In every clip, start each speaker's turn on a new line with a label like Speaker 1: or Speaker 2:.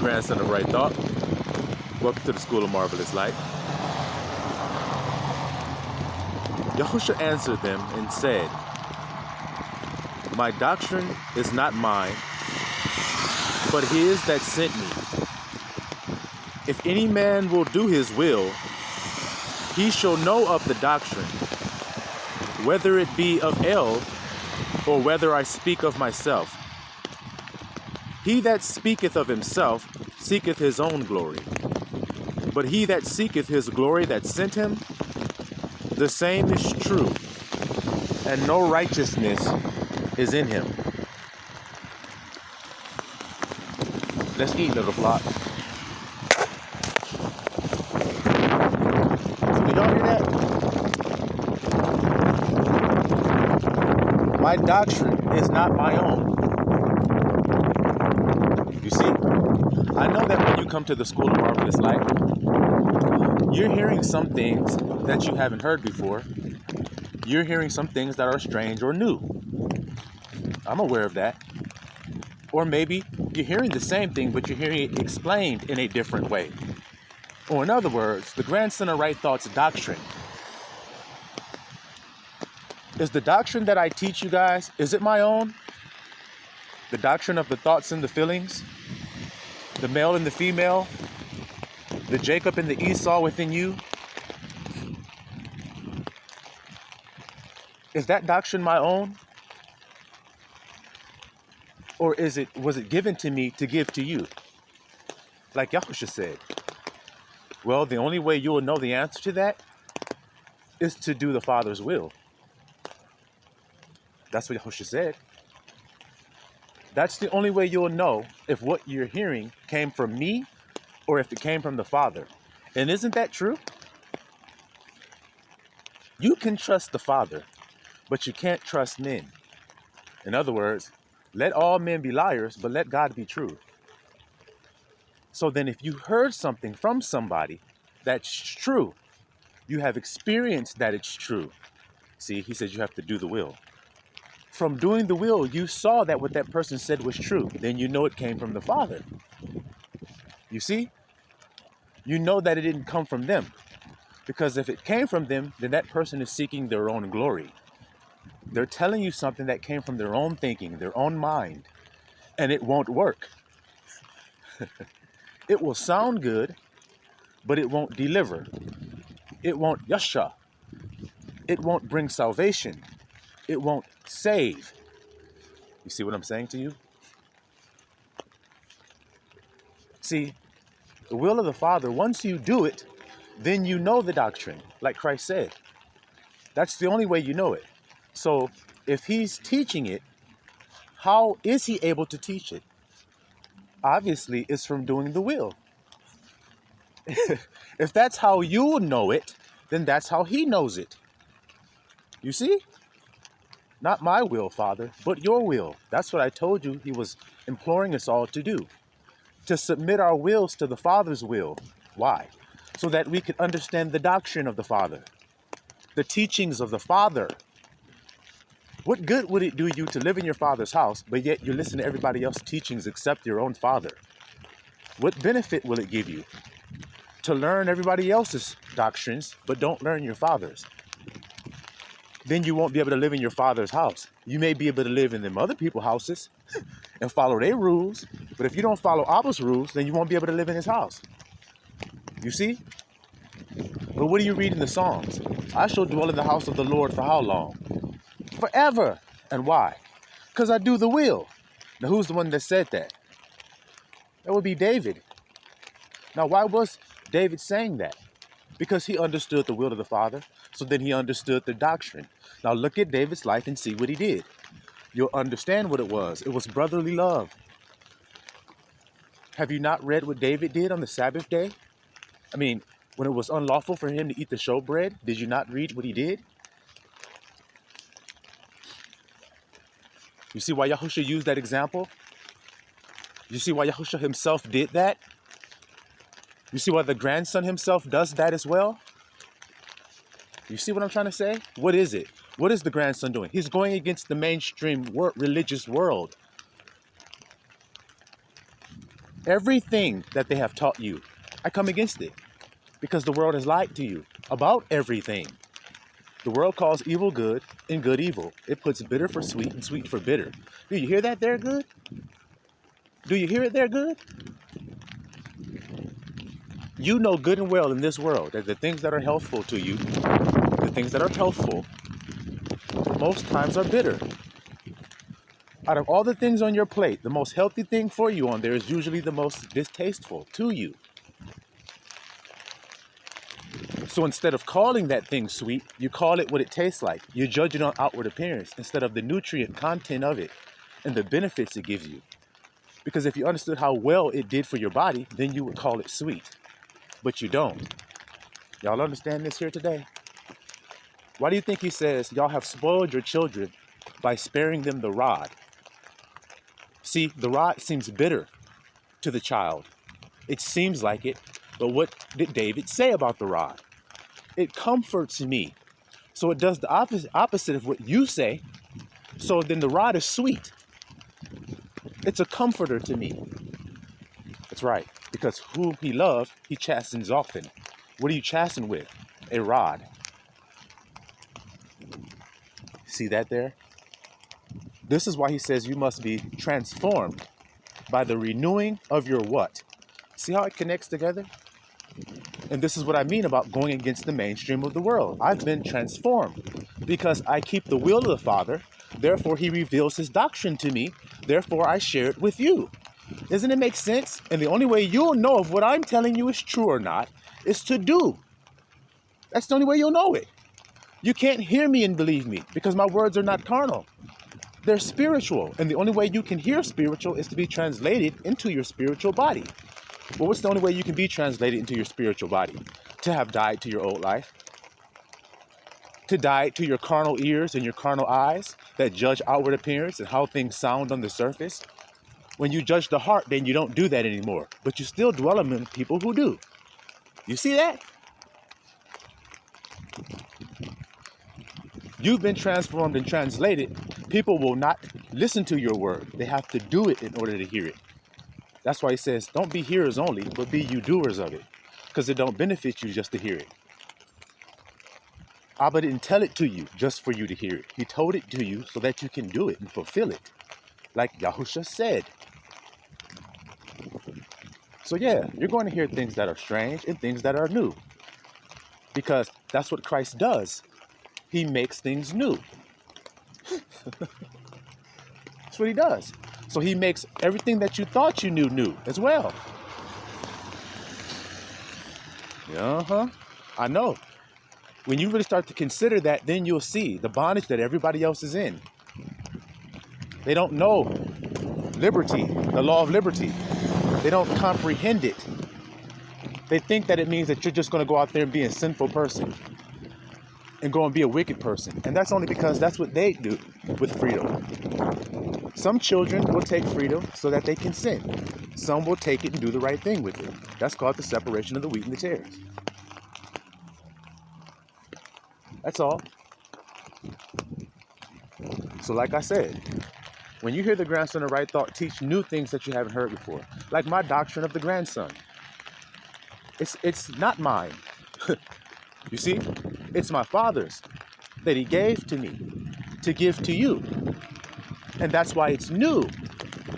Speaker 1: grandson of Right Thought. Welcome to the School of Marvelous Light. Yahusha answered them and said, "My doctrine is not mine, but his that sent me. If any man will do his will, he shall know of the doctrine, whether it be of El, or whether I speak of myself. He that speaketh of himself seeketh his own glory. But he that seeketh his glory that sent him, the same is true, and no righteousness is in him." Let's eat, little flock. Did y'all hear that? My doctrine is not my own. You see, I know that when you come to the School of Marvelous Light, you're hearing some things that you haven't heard before. You're hearing some things that are strange or new. I'm aware of that. Or maybe you're hearing the same thing, but you're hearing it explained in a different way. Or in other words, the grandson of Right Thought's doctrine. Is the doctrine that I teach you guys, is it my own? The doctrine of the thoughts and the feelings? The male and the female? The Jacob and the Esau within you? Is that doctrine my own? Or was it given to me to give to you? Like Yahusha said. Well, the only way you will know the answer to that is to do the Father's will. That's what Yahusha said. That's the only way you'll know if what you're hearing came from me or if it came from the Father. And isn't that true? You can trust the Father, but you can't trust men. In other words, let all men be liars, but let God be true. So then if you heard something from somebody that's true, you have experienced that it's true. See, he says you have to do the will. From doing the will, you saw that what that person said was true. Then you know it came from the Father. You see? You know that it didn't come from them. Because if it came from them, then that person is seeking their own glory. They're telling you something that came from their own thinking, their own mind. And it won't work. It will sound good, but it won't deliver. It won't yasha. It won't bring salvation. It won't save. You see what I'm saying to you? See, the will of the Father, once you do it, then you know the doctrine, like Christ said. That's the only way you know it. So if he's teaching it, how is he able to teach it? Obviously, it's from doing the will. If that's how you know it, then that's how he knows it. You see? Not my will, Father, but your will. That's what I told you he was imploring us all to do. To submit our wills to the Father's will. Why? So that we could understand the doctrine of the Father. The teachings of the Father. What good would it do you to live in your Father's house, but yet you listen to everybody else's teachings except your own Father? What benefit will it give you? To learn everybody else's doctrines, but don't learn your Father's. Then you won't be able to live in your Father's house. You may be able to live in them other people's houses and follow their rules, but if you don't follow Abba's rules, then you won't be able to live in his house. You see? But what do you read in the Psalms? I shall dwell in the house of the Lord for how long? Forever. And why? Because I do the will. Now, who's the one that said that? That would be David. Now, why was David saying that? Because he understood the will of the Father, so then he understood the doctrine. Now, look at David's life and see what he did. You'll understand what it was. It was brotherly love. Have you not read what David did on the Sabbath day? I mean, when it was unlawful for him to eat the showbread, did you not read what he did? You see why Yahusha used that example? You see why Yahusha himself did that? You see why the grandson himself does that as well? You see what I'm trying to say? What is it? What is the grandson doing? He's going against the mainstream religious world. Everything that they have taught you, I come against it because the world has lied to you about everything. The world calls evil good and good evil. It puts bitter for sweet and sweet for bitter. Do you hear that there, good? Do you hear it there, good? You know good and well in this world that the things that are healthful to you, the things that are healthful, most times are bitter. Out of all the things on your plate, the most healthy thing for you on there is usually the most distasteful to you. So instead of calling that thing sweet, you call it what it tastes like. You judge it on outward appearance instead of the nutrient content of it and the benefits it gives you. Because if you understood how well it did for your body, then you would call it sweet. But you don't. Y'all understand this here today? Why do you think he says y'all have spoiled your children by sparing them the rod? See, the rod seems bitter to the child. It seems like it, but what did David say about the rod? It comforts me. So it does the opposite of what you say. So then the rod is sweet. It's a comforter to me. That's right, because whom he loves, he chastens often. What do you chasten with? A rod. See that there? This is why he says you must be transformed by the renewing of your what? See how it connects together? And this is what I mean about going against the mainstream of the world. I've been transformed because I keep the will of the Father. Therefore, he reveals his doctrine to me. Therefore, I share it with you. Doesn't it make sense? And the only way you'll know if what I'm telling you is true or not is to do. That's the only way you'll know it. You can't hear me and believe me because my words are not carnal. They're spiritual. And the only way you can hear spiritual is to be translated into your spiritual body. Well, what's the only way you can be translated into your spiritual body? To have died to your old life. To die to your carnal ears and your carnal eyes that judge outward appearance and how things sound on the surface. When you judge the heart, then you don't do that anymore. But you still dwell among people who do. You see that? You've been transformed and translated. People will not listen to your word. They have to do it in order to hear it. That's why he says, don't be hearers only, but be you doers of it. Because it don't benefit you just to hear it. Abba didn't tell it to you just for you to hear it. He told it to you so that you can do it and fulfill it. Like Yahusha said. So yeah, you're going to hear things that are strange and things that are new. Because that's what Christ does. He makes things new. That's what he does. So he makes everything that you thought you knew new as well. I know. When you really start to consider that, then you'll see the bondage that everybody else is in. They don't know liberty, the law of liberty. They don't comprehend it. They think that it means that you're just going to go out there and be a sinful person and go and be a wicked person. And that's only because that's what they do with freedom. Some children will take freedom so that they can sin. Some will take it and do the right thing with it. That's called the separation of the wheat and the tares. That's all. So like I said, when you hear the grandson of right thought teach new things that you haven't heard before, like my doctrine of the grandson, it's not mine. You see, it's my Father's that he gave to me to give to you. And that's why it's new,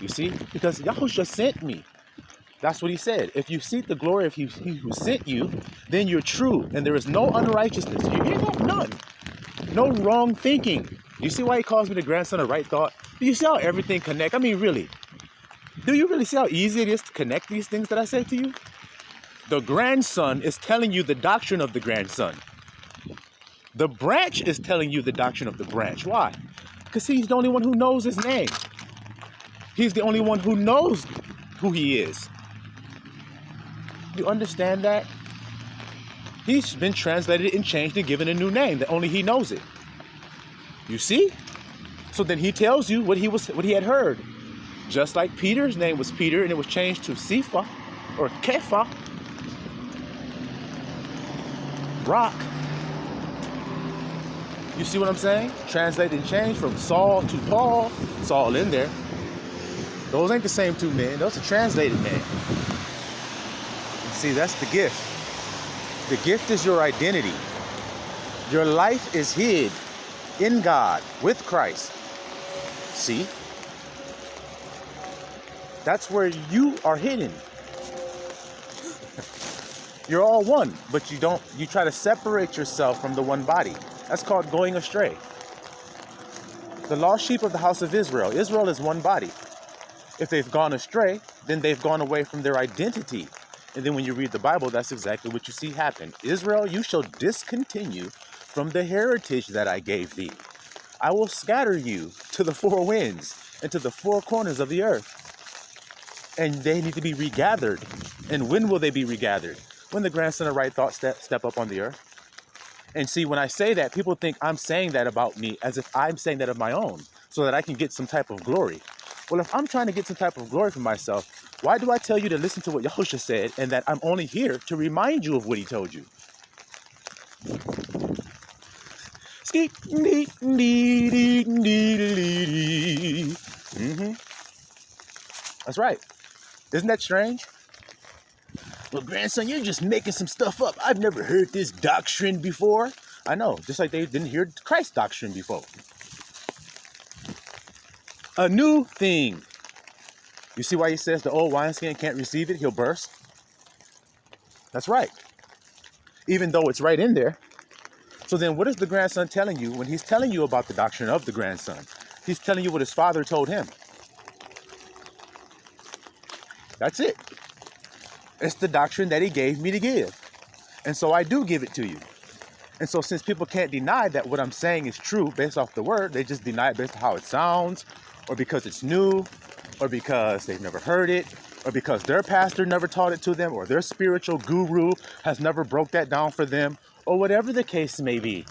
Speaker 1: you see, because Yahusha sent me. That's what he said. If you seek the glory of he who sent you, then you're true. And there is no unrighteousness. You hear that? None. No wrong thinking. You see why he calls me the grandson of right thought? Do you see how everything connects? I mean, really. Do you really see how easy it is to connect these things that I say to you? The grandson is telling you the doctrine of the grandson. The branch is telling you the doctrine of the branch. Why? Because he's the only one who knows his name. He's the only one who knows who he is. You understand that? He's been translated and changed and given a new name that only he knows it. You see? So then he tells you what he had heard. Just like Peter's name was Peter and it was changed to Cepha or Kepha, rock. You see what I'm saying? Translated and changed from Saul to Paul. It's all in there. Those ain't the same two men. Those are translated men. See, that's the gift. The gift is your identity. Your life is hid in God with Christ. See? That's where you are hidden. You're all one, but you try to separate yourself from the one body. That's called going astray. The lost sheep of the house of Israel. Israel is one body. If they've gone astray, then they've gone away from their identity. And then when you read the Bible, that's exactly what you see happen. Israel, you shall discontinue from the heritage that I gave thee. I will scatter you to the four winds and to the four corners of the earth. And they need to be regathered. And when will they be regathered? When the grandson of right thought step up on the earth. And see, when I say that, people think I'm saying that about me as if I'm saying that of my own, so that I can get some type of glory. Well, if I'm trying to get some type of glory for myself, why do I tell you to listen to what Yahushua said and that I'm only here to remind you of what he told you? That's right. Isn't that strange? Well, grandson, you're just making some stuff up. I've never heard this doctrine before. I know, just like they didn't hear Christ's doctrine before. A new thing. You see why he says the old wineskin can't receive it? He'll burst. That's right. Even though it's right in there. So then what is the grandson telling you when he's telling you about the doctrine of the grandson? He's telling you what his father told him. That's it. It's the doctrine that he gave me to give. And so I do give it to you. And so since people can't deny that what I'm saying is true based off the word, they just deny it based on how it sounds, or because it's new, or because they've never heard it, or because their pastor never taught it to them, or their spiritual guru has never broke that down for them, or whatever the case may be.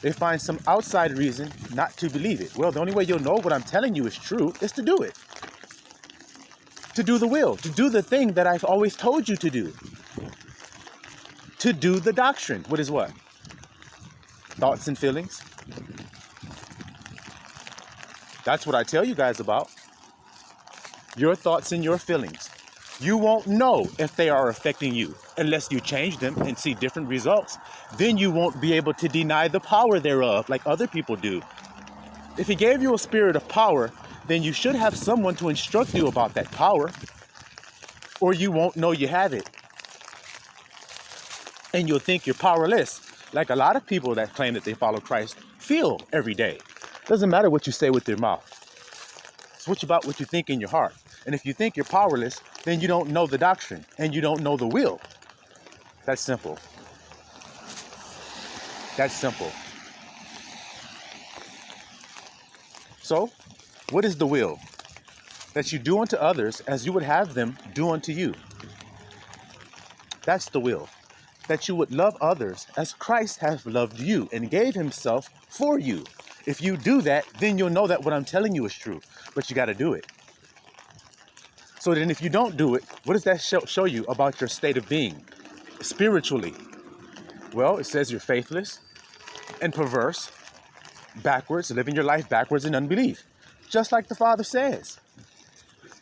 Speaker 1: They find some outside reason not to believe it. Well, the only way you'll know what I'm telling you is true is to do it. To do the will, to do the thing that I've always told you to do. To do the doctrine. What is what? Thoughts and feelings. That's what I tell you guys about. Your thoughts and your feelings. You won't know if they are affecting you unless you change them and see different results. Then you won't be able to deny the power thereof like other people do. If he gave you a spirit of power, then you should have someone to instruct you about that power, or you won't know you have it. And you'll think you're powerless, like a lot of people that claim that they follow Christ feel every day. Doesn't matter what you say with your mouth. It's about what you think in your heart. And if you think you're powerless, then you don't know the doctrine and you don't know the will. That's simple. That's simple. So, what is the will? That you do unto others as you would have them do unto you. That's the will. That you would love others as Christ has loved you and gave himself for you. If you do that, then you'll know that what I'm telling you is true. But you got to do it. So then if you don't do it, what does that show you about your state of being spiritually? Well, it says you're faithless and perverse, backwards, living your life backwards in unbelief. Just like the Father says.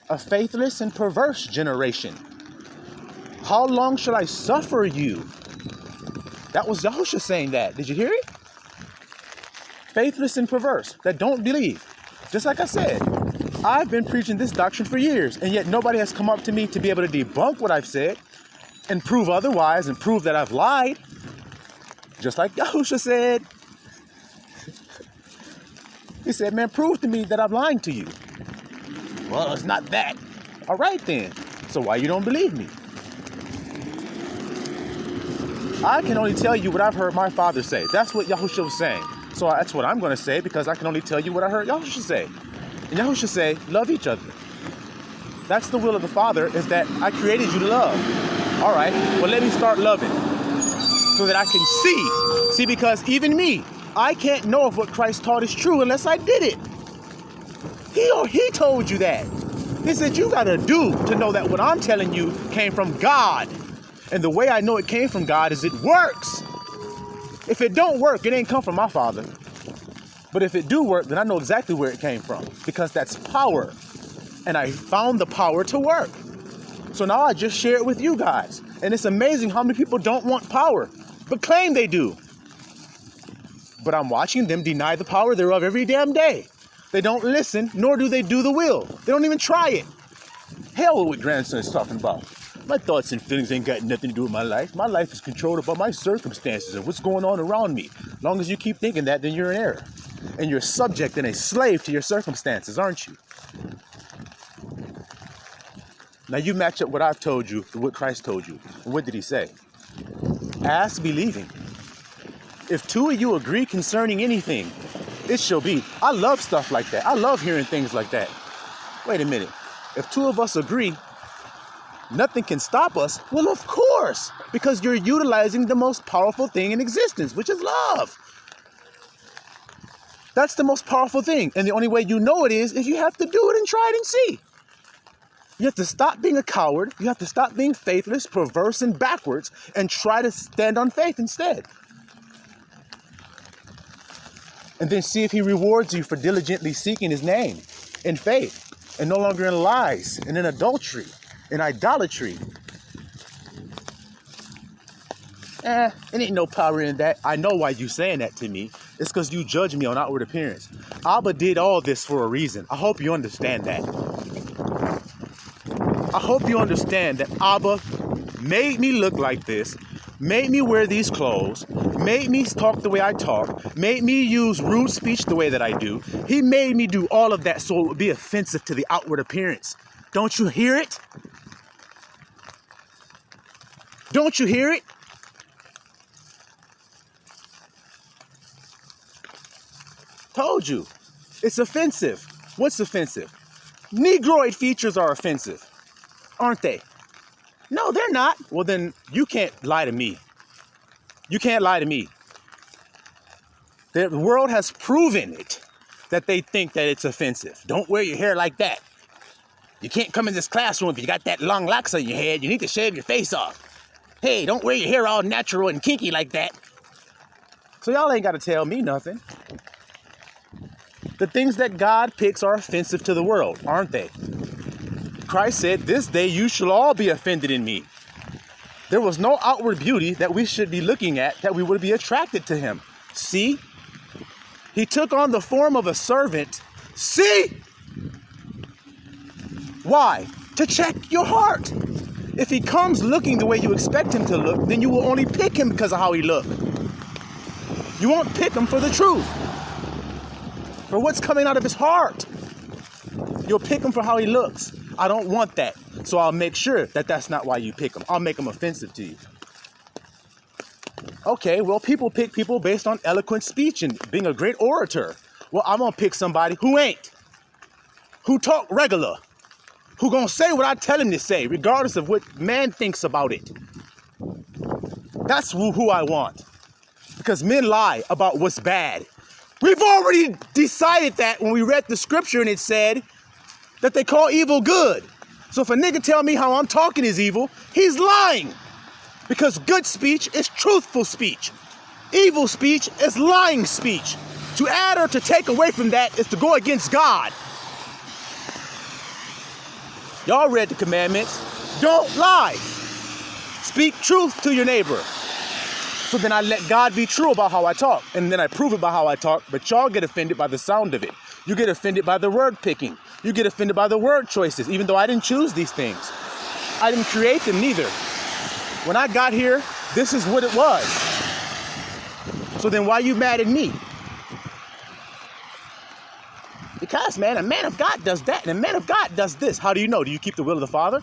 Speaker 1: A faithless and perverse generation. How long shall I suffer you? That was Yahushua saying that. Did you hear it? Faithless and perverse, that don't believe. Just like I said, I've been preaching this doctrine for years, and yet nobody has come up to me to be able to debunk what I've said and prove otherwise and prove that I've lied. Just like Yahushua said. He said, man, prove to me that I'm lying to you. Well, it's not that. All right, then. So why you don't believe me? I can only tell you what I've heard my father say. That's what Yahushua was saying. So that's what I'm going to say because I can only tell you what I heard Yahushua say. And Yahushua say, love each other. That's the will of the Father, is that I created you to love. All right, well, let me start loving so that I can see. See, because even me, I can't know if what Christ taught is true unless I did it. He told you that. He said you got to do to know that what I'm telling you came from God. And the way I know it came from God is it works. If it don't work, it ain't come from my Father. But if it do work, then I know exactly where it came from, because that's power. and I found the power to work. So now I just share it with you guys. And it's amazing how many people don't want power, but claim they do. But I'm watching them deny the power thereof every damn day. They don't listen, nor do they do the will. They don't even try it. Hell, what grandson is talking about. My thoughts and feelings ain't got nothing to do with my life. My life is controlled by my circumstances and what's going on around me. As long as you keep thinking that, then you're in error. And you're subject and a slave to your circumstances, aren't you? Now you match up what I've told you to what Christ told you. And what did he say? Ask believing. If two of you agree concerning anything, it shall be. I love stuff like that. I love hearing things like that. Wait a minute. If two of us agree, nothing can stop us. Well, of course, because you're utilizing the most powerful thing in existence, which is love. That's the most powerful thing. And the only way you know it is if you have to do it and try it and see. You have to stop being a coward. You have to stop being faithless, perverse, and backwards, and try to stand on faith instead. And then see if he rewards you for diligently seeking his name in faith, and no longer in lies, and in adultery, in idolatry. It ain't no power in that. I know why you saying that to me. It's because you judge me on outward appearance. Abba did all this for a reason. I hope you understand that. I hope you understand that Abba made me look like this, made me wear these clothes, made me talk the way I talk, made me use rude speech the way that I do. He made me do all of that so it would be offensive to the outward appearance. Don't you hear it? Don't you hear it? Told you. It's offensive. What's offensive? Negroid features are offensive, aren't they? No, they're not. Well, then you can't lie to me. You can't lie to me. The world has proven it, that they think that it's offensive. Don't wear your hair like that. You can't come in this classroom if you got that long locks on your head. You need to shave your face off. Hey, don't wear your hair all natural and kinky like that. So y'all ain't got to tell me nothing. The things that God picks are offensive to the world, aren't they? Christ said, this day you shall all be offended in me. There was no outward beauty that we should be looking at that we would be attracted to him. See? He took on the form of a servant. See? Why? To check your heart. If he comes looking the way you expect him to look, then you will only pick him because of how he looks. You won't pick him for the truth, for what's coming out of his heart. You'll pick him for how he looks. I don't want that. So I'll make sure that that's not why you pick him. I'll make him offensive to you. Okay, well, people pick people based on eloquent speech and being a great orator. Well, I'm going to pick somebody who ain't, who talk regular, who going to say what I tell him to say, regardless of what man thinks about it. That's who I want. Because men lie about what's bad. We've already decided that when we read the scripture and it said that they call evil good. So if a nigga tell me how I'm talking is evil, he's lying. Because good speech is truthful speech. Evil speech is lying speech. To add or to take away from that is to go against God. Y'all read the commandments. Don't lie. Speak truth to your neighbor. So then I let God be true about how I talk. And then I prove it by how I talk. But y'all get offended by the sound of it. You get offended by the word picking. You get offended by the word choices, even though I didn't choose these things. I didn't create them neither. When I got here, this is what it was. So then why are you mad at me? Because, man, a man of God does that, and a man of God does this. How do you know? Do you keep the will of the Father?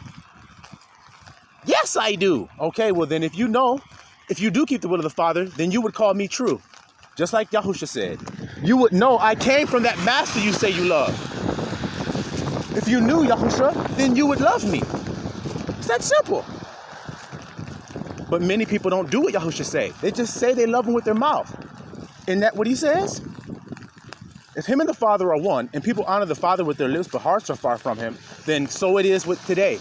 Speaker 1: Yes, I do. Okay, well then if you know, if you do keep the will of the Father, then you would call me true. Just like Yahusha said. You would know I came from that master you say you love. If you knew Yahusha, then you would love me. It's that simple. But many people don't do what Yahusha say. They just say they love him with their mouth. Isn't that what he says? If him and the Father are one, and people honor the Father with their lips, but hearts are far from him, then so it is with today.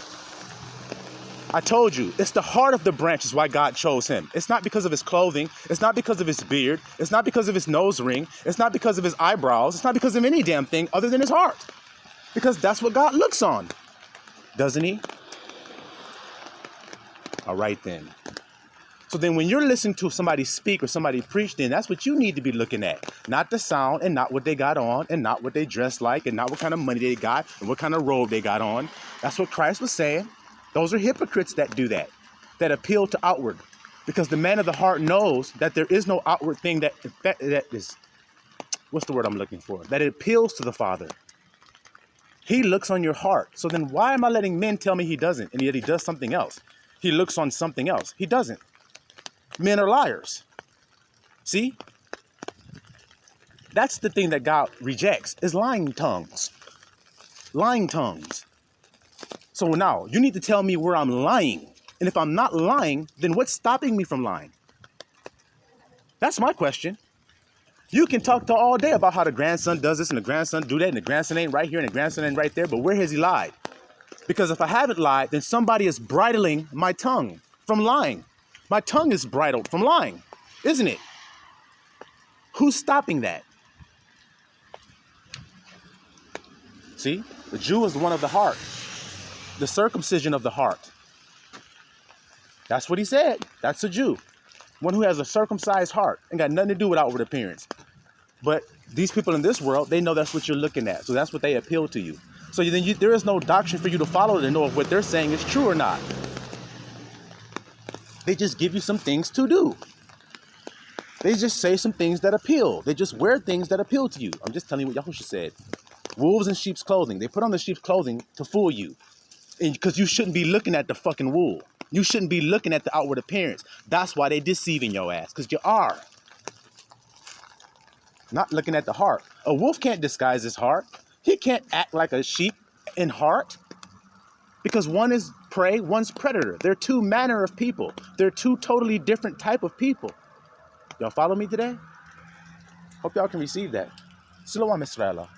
Speaker 1: I told you, it's the heart of the branch is why God chose him. It's not because of his clothing. It's not because of his beard. It's not because of his nose ring. It's not because of his eyebrows. It's not because of any damn thing other than his heart. Because that's what God looks on, doesn't he? All right then. So then when you're listening to somebody speak or somebody preach, then that's what you need to be looking at. Not the sound and not what they got on and not what they dress like and not what kind of money they got and what kind of robe they got on. That's what Christ was saying. Those are hypocrites that do that appeal to outward. Because the man of the heart knows that there is no outward thing that is, what's the word I'm looking for? That it appeals to the Father. He looks on your heart. So then why am I letting men tell me he doesn't and yet he does something else? He looks on something else. He doesn't. Men are liars. See? That's the thing that God rejects, is lying tongues. Lying tongues. So now, you need to tell me where I'm lying. And if I'm not lying, then what's stopping me from lying? That's my question. You can talk to all day about how the grandson does this and the grandson do that and the grandson ain't right here and the grandson ain't right there, but where has he lied? Because if I haven't lied, then somebody is bridling my tongue from lying. My tongue is bridled from lying, isn't it? Who's stopping that? See, the Jew is the one of the heart, the circumcision of the heart. That's what he said. That's a Jew, one who has a circumcised heart and got nothing to do with outward appearance. But these people in this world, they know that's what you're looking at. So that's what they appeal to you. So then there is no doctrine for you to follow to know if what they're saying is true or not. They just give you some things to do. They just say some things that appeal. They just wear things that appeal to you. I'm just telling you what Yahusha said. Wolves in sheep's clothing. They put on the sheep's clothing to fool you. Because you shouldn't be looking at the fucking wool. You shouldn't be looking at the outward appearance. That's why they deceiving your ass. Because you are. Not looking at the heart. A wolf can't disguise his heart. He can't act like a sheep in heart. Because one is prey, one's predator. They're two manner of people. They're two totally different type of people. Y'all follow me today? Hope y'all can receive that. Shalom Israel.